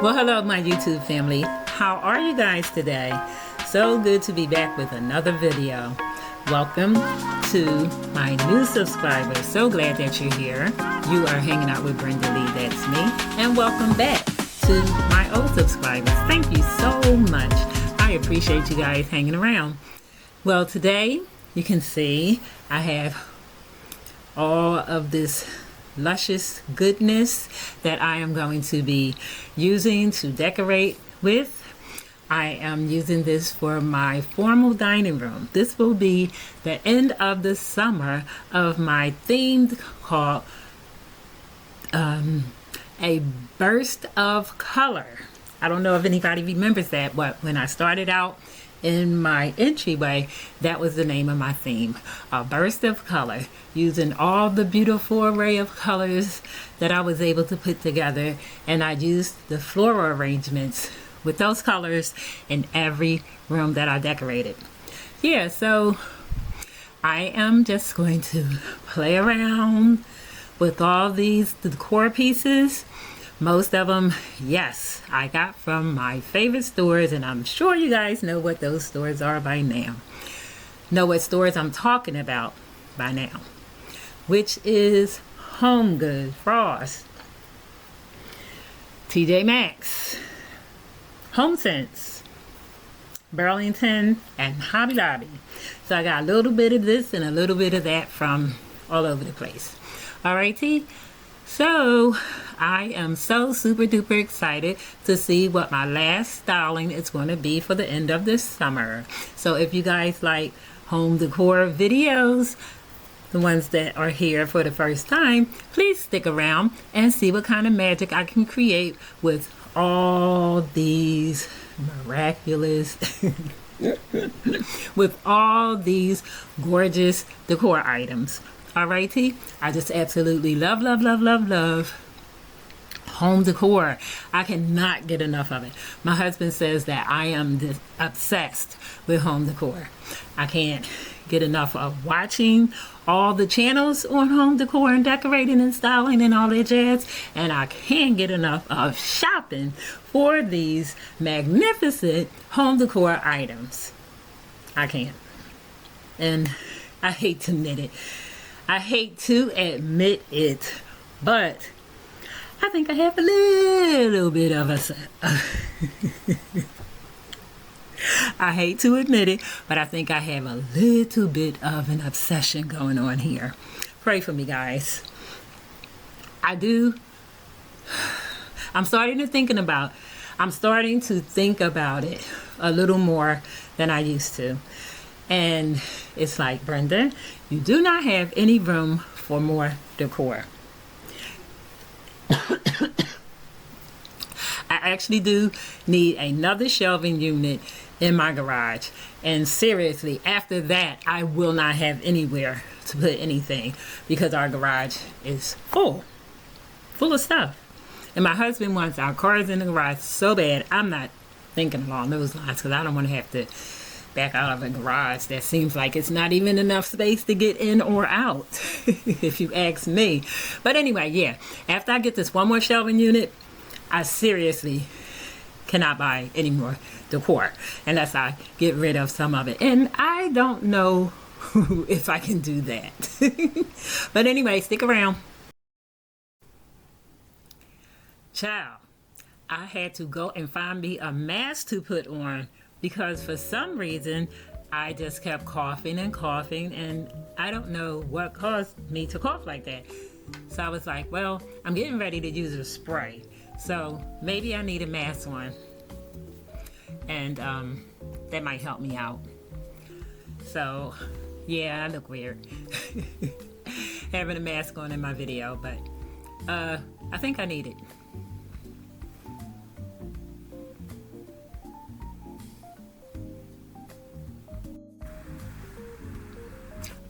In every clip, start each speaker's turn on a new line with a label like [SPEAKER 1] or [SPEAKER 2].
[SPEAKER 1] Well, hello, my YouTube family. How are you guys today? So good to be back with another video. Welcome to my new subscribers. So glad that you're here. You are hanging out with Brenda Lee, that's me. And welcome back to my old subscribers. Thank you so much. I appreciate you guys hanging around. Well, today you can see I have all of this luscious goodness that I am going to be using to decorate with. I am using this for my formal dining room. This will be the end of the summer of my theme called A Burst of Color. I don't know if anybody remembers that, but when I started out in my entryway, that was the name of my theme, A Burst of Color, using all the beautiful array of colors that I was able to put together. And I used the floral arrangements with those colors in every room that I decorated. Yeah, so I am just going to play around with all these decor pieces. Most of them, yes, I got from my favorite stores, and I'm sure you guys know what those stores are by now. Know what stores I'm talking about by now, which is Home Goods, Frost, TJ Maxx, HomeSense, Burlington, and Hobby Lobby. So I got a little bit of this and a little bit of that from all over the place. Alrighty. So I am so super duper excited to see what my last styling is going to be for the end of this summer. So if you guys like home decor videos, the ones that are here for the first time, please stick around and see what kind of magic I can create with all these miraculous with all these gorgeous decor items. Alrighty, I just absolutely love home decor. I cannot get enough of it. My husband says that I am obsessed with home decor. I can't get enough of watching all the channels on home decor and decorating and styling and all that jazz, and I can't get enough of shopping for these magnificent home decor items. I can't. And I hate to admit it. I hate to admit it, but I think I have a little bit of I hate to admit it, but I think I have a little bit of an obsession going on here. Pray for me, guys. I'm starting to think about it a little more than I used to. And it's like, Brenda, you do not have any room for more decor. I actually do need another shelving unit in my garage. And seriously, after that, I will not have anywhere to put anything because our garage is full of stuff. And my husband wants our cars in the garage so bad. I'm not thinking along those lines because I don't want to have to back out of a garage that seems like it's not even enough space to get in or out, if you ask me. But anyway, yeah, after I get this one more shelving unit, I seriously cannot buy any more decor unless I get rid of some of it. And I don't know if I can do that. But anyway, stick around. Child, I had to go and find me a mask to put on because for some reason I just kept coughing and I don't know what caused me to cough like that. So I was like, well, I'm getting ready to use a spray, so maybe I need a mask on, and that might help me out. So yeah, I look weird having a mask on in my video, but I think I need it.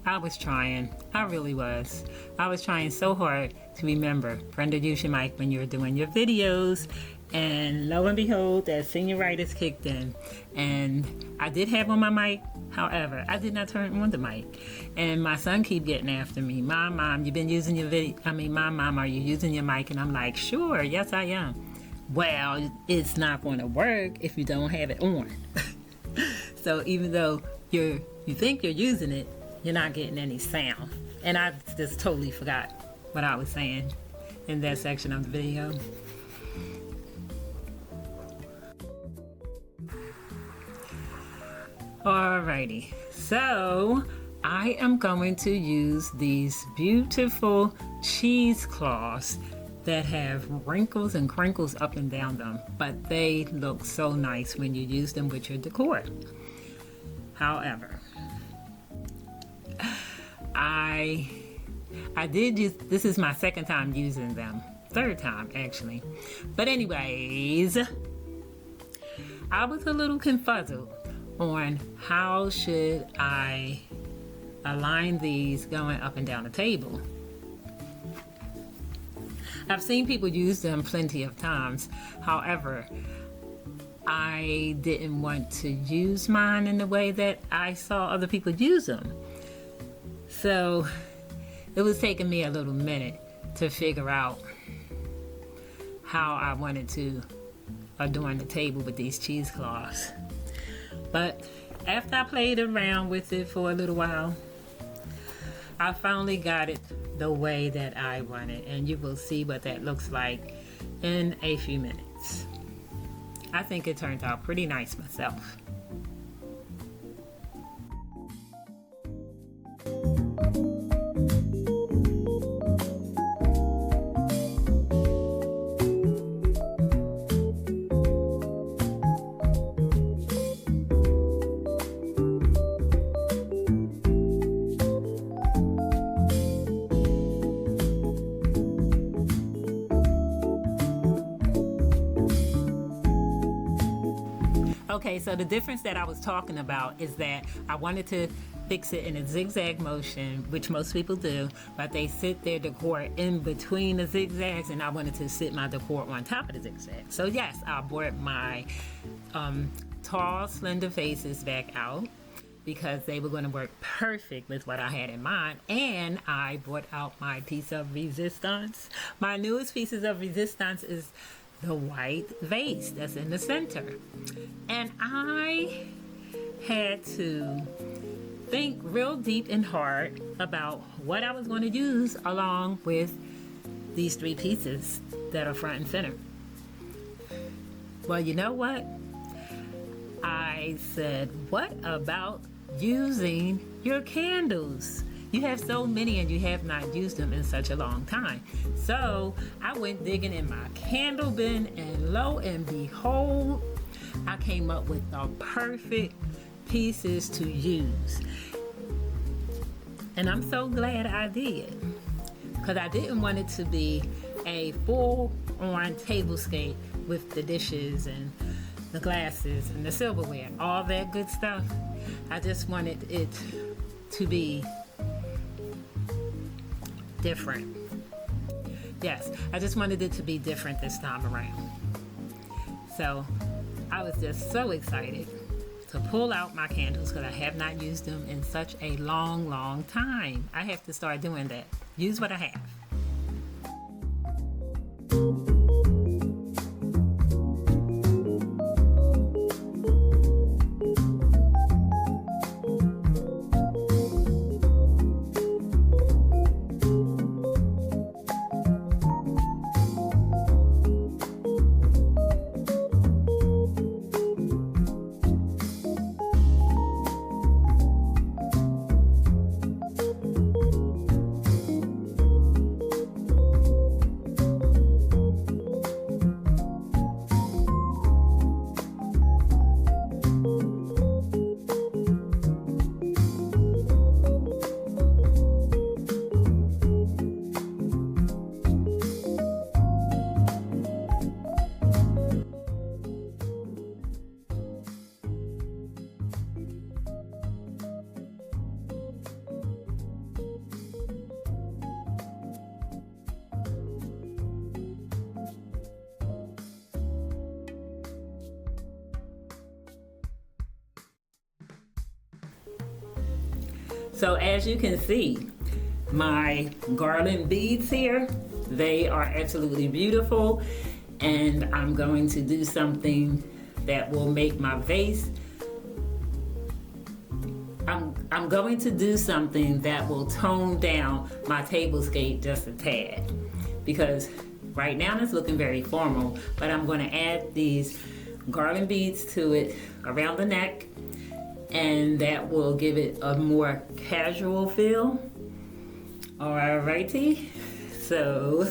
[SPEAKER 1] I was trying. I really was. I was trying so hard to remember. Brenda, use your mic when you're doing your videos. And lo and behold, that senioritis kicked in. And I did have on my mic. However, I did not turn on the mic. And my son keep getting after me. Mom, you've been using your video. Mom, are you using your mic? And I'm like, sure, yes I am. Well, it's not going to work if you don't have it on. So even though you think you're using it, you're not getting any sound. And I just totally forgot what I was saying in that section of the video. Alrighty, so I am going to use these beautiful cheesecloths that have wrinkles and crinkles up and down them, but they look so nice when you use them with your decor. However, I did use, this is my second time using them, third time actually. But anyways, I was a little confuzzled on how should I align these going up and down the table. I've seen people use them plenty of times. However, I didn't want to use mine in the way that I saw other people use them. So it was taking me a little minute to figure out how I wanted to adorn the table with these cheesecloths. But after I played around with it for a little while, I finally got it the way that I want it, and you will see what that looks like in a few minutes. I think it turned out pretty nice myself. Okay, so the difference that I was talking about is that I wanted to fix it in a zigzag motion, which most people do, but they sit their decor in between the zigzags, and I wanted to sit my decor on top of the zigzag. So yes, I brought my tall, slender faces back out because they were going to work perfect with what I had in mind, and I brought out my piece of resistance. My newest pieces of resistance is the white vase that's in the center. And I had to think real deep and hard about what I was going to use along with these three pieces that are front and center. Well, you know what? I said, what about using your candles? You have so many and you have not used them in such a long time. So I went digging in my candle bin, and lo and behold, I came up with the perfect pieces to use. And I'm so glad I did, because I didn't want it to be a full-on tablescape with the dishes and the glasses and the silverware, all that good stuff. I just wanted it to be different. Yes, I just wanted it to be different this time around. So I was just so excited to pull out my candles because I have not used them in such a long time. I have to start doing that. Use what I have. So as you can see, my garland beads here, they are absolutely beautiful. and I'm going to do something that will make my vase, I'm going to do something that will tone down my tablescape just a tad, because right now it's looking very formal, but I'm going to add these garland beads to it around the neck, and that will give it a more casual feel. Alrighty, so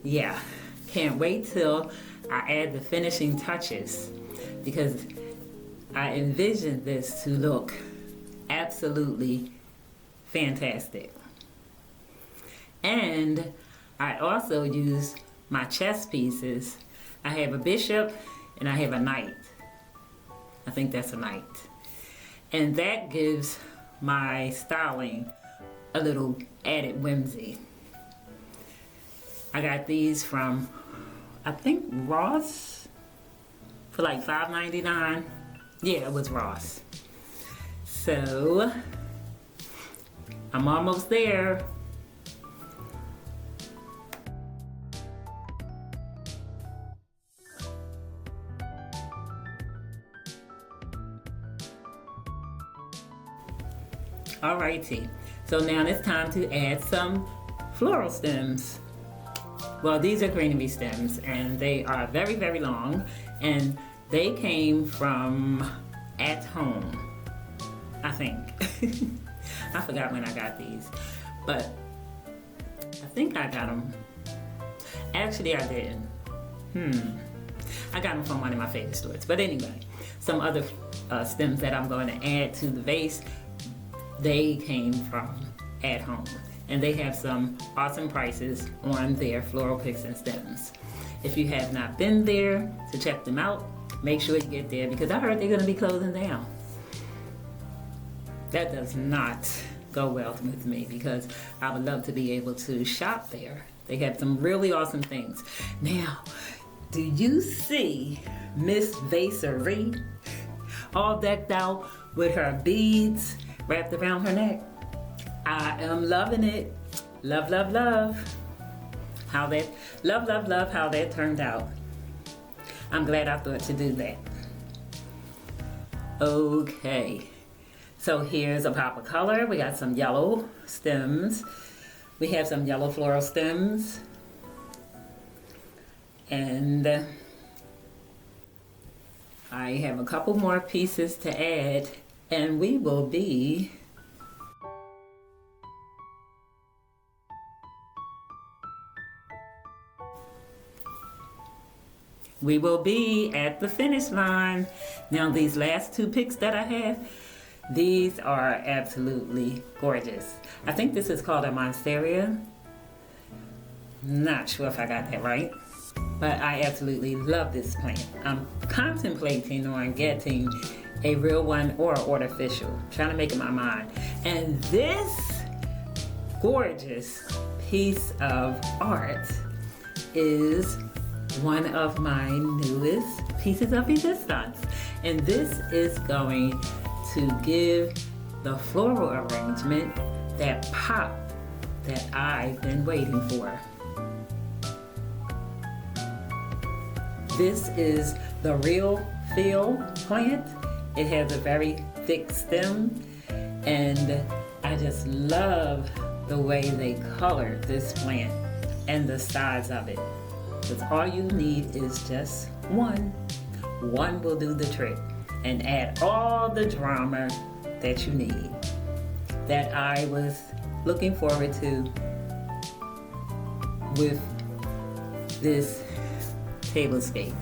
[SPEAKER 1] yeah, can't wait till I add the finishing touches, because I envision this to look absolutely fantastic. And I also use my chess pieces. I have a bishop and I have a knight. I think that's a knight. And that gives my styling a little added whimsy. I got these from, I think, Ross for like $5.99. Yeah, it was Ross. So I'm almost there. Alrighty, so now it's time to add some floral stems. Well, these are greenery stems, and they are very, very long, and they came from At Home, I think. I forgot when I got these, but I think I got them. Actually, I didn't. I got them from one of my favorite stores. But anyway, some other stems that I'm going to add to the vase, they came from At Home, and they have some awesome prices on their floral picks and stems. If you have not been there to check them out, make sure you get there, because I heard they're going to be closing down. That does not go well with me, because I would love to be able to shop there. They have some really awesome things. Now, do you see Miss Vaserie all decked out with her beads wrapped around her neck? I am loving it. Love, love, love. Love how that turned out. I'm glad I thought to do that. Okay, so here's a pop of color. We got some yellow stems. We have some yellow floral stems. And I have a couple more pieces to add, and we will be at the finish line. Now, these last two picks that I have, these are absolutely gorgeous. I think this is called a monstera. Not sure if I got that right, but I absolutely love this plant. I'm contemplating on getting a real one or artificial, trying to make up my mind. And this gorgeous piece of art is one of my newest pieces of resistance, and this is going to give the floral arrangement that pop that I've been waiting for. This is the Real Feel plant. It has a very thick stem, and I just love the way they color this plant and the size of it. Because all you need is just one. One will do the trick and add all the drama that you need, that I was looking forward to with this tablescape.